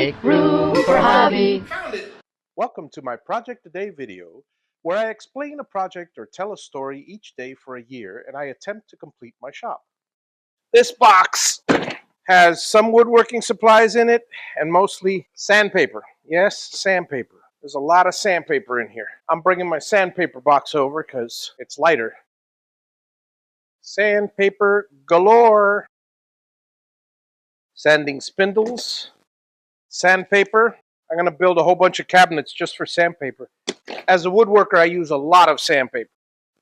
Make room for Javi. Welcome to my Project a Day video, where I explain a project or tell a story each day for a year, and I attempt to complete my shop. This box has some woodworking supplies in it, and mostly sandpaper. Yes, sandpaper. There's a lot of sandpaper in here. I'm bringing my sandpaper box over because it's lighter. Sandpaper galore. Sanding spindles. Sandpaper. I'm going to build a whole bunch of cabinets just for sandpaper. As a woodworker, I use a lot of sandpaper.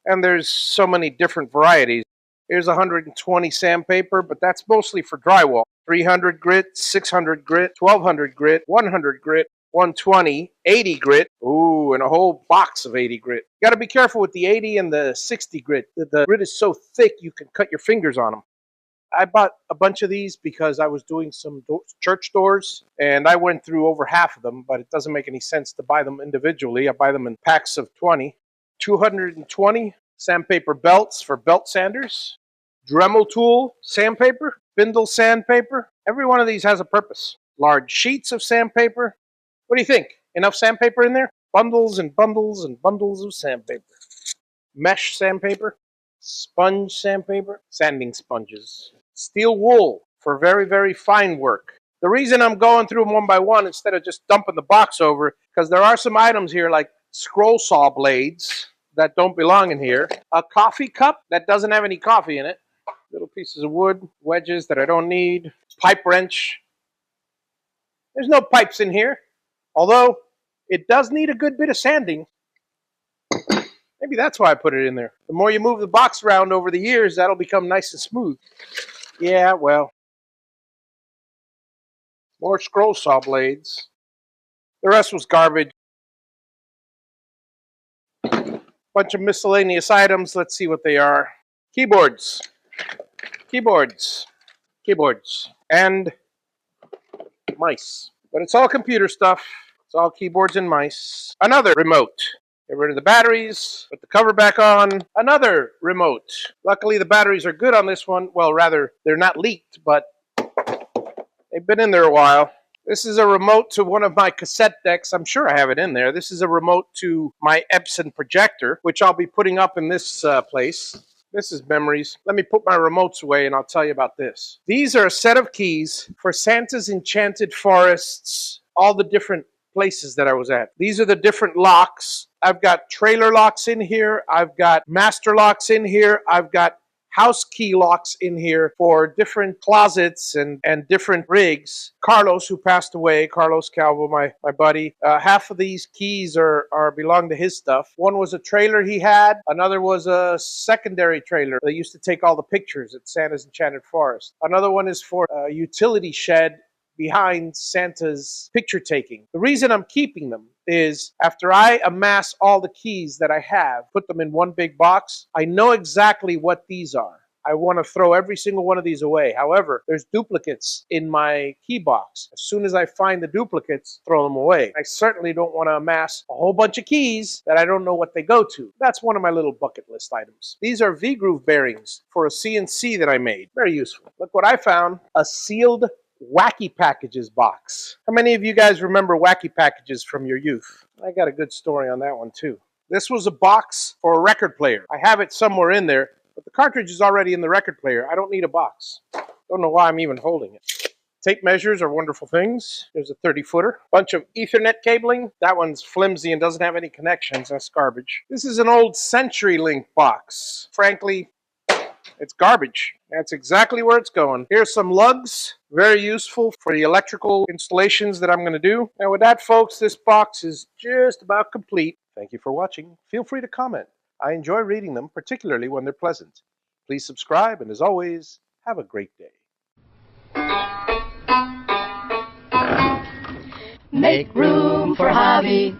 And there's so many different varieties. Here's 120 sandpaper, but that's mostly for drywall. 300 grit, 600 grit, 1200 grit, 100 grit, 120, 80 grit. Ooh, and a whole box of 80 grit. You got to be careful with the 80 and the 60 grit. The grit is so thick you can cut your fingers on them. I bought a bunch of these because I was doing some church doors, and I went through over half of them, but it doesn't make any sense to buy them individually. I buy them in packs of 20. 220 sandpaper belts for belt sanders. Dremel tool sandpaper. Spindle sandpaper. Every one of these has a purpose. Large sheets of sandpaper. What do you think? Enough sandpaper in there? Bundles and bundles and bundles of sandpaper. Mesh sandpaper. Sponge sandpaper. Sanding sponges. Steel wool for very, very fine work. The reason I'm going through them one by one instead of just dumping the box over, because there are some items here like scroll saw blades that don't belong in here. A coffee cup that doesn't have any coffee in it. Little pieces of wood, wedges that I don't need. Pipe wrench. There's no pipes in here, although it does need a good bit of sanding. Maybe that's why I put it in there. The more you move the box around over the years, that'll become nice and smooth. Yeah, well. More scroll saw blades. The rest was garbage. Bunch of miscellaneous items. Let's see what they are. Keyboards. Keyboards. Keyboards. And mice. But it's all computer stuff. It's all keyboards and mice. Another remote. Get rid of the batteries, put the cover back on. Another remote. Luckily, the batteries are good on this one. Well, rather, they're not leaked, but they've been in there a while. This is a remote to one of my cassette decks. I'm sure I have it in there. This is a remote to my Epson projector, which I'll be putting up in this place. This is memories. Let me put my remotes away and I'll tell you about this. These are a set of keys for Santa's Enchanted Forests, all the different places that I was at. These are the different locks. I've got trailer locks in here. I've got master locks in here. I've got house key locks in here for different closets and different rigs. Carlos, who passed away, Carlos Calvo, my buddy, half of these keys belong to his stuff. One was a trailer he had. Another was a secondary trailer that used to take all the pictures at Santa's Enchanted Forest. Another one is for a utility shed behind Santa's picture taking. The reason I'm keeping them is after I amass all the keys that I have, put them in one big box, I know exactly what these are. I want to throw every single one of these away. However, there's duplicates in my key box. As soon as I find the duplicates, throw them away. I certainly don't want to amass a whole bunch of keys that I don't know what they go to. That's one of my little bucket list items. These are V-groove bearings for a CNC that I made. Very useful. Look what I found. A sealed Wacky Packages box. How many of you guys remember Wacky Packages from your youth? I got a good story on that one too. This was a box for a record player. I have it somewhere in there, but the cartridge is already in the record player. I don't need a box. Don't know why I'm even holding it. Tape measures are wonderful things. There's a 30-footer. Bunch of Ethernet cabling. That one's flimsy and doesn't have any connections. That's garbage. This is an old CenturyLink box. Frankly, it's garbage. That's exactly where it's going. Here's some lugs. Very useful for the electrical installations that I'm going to do. And with that, folks, this box is just about complete. Thank you for watching. Feel free to comment. I enjoy reading them, particularly when they're pleasant. Please subscribe, and as always, have a great day. Make room for Javi.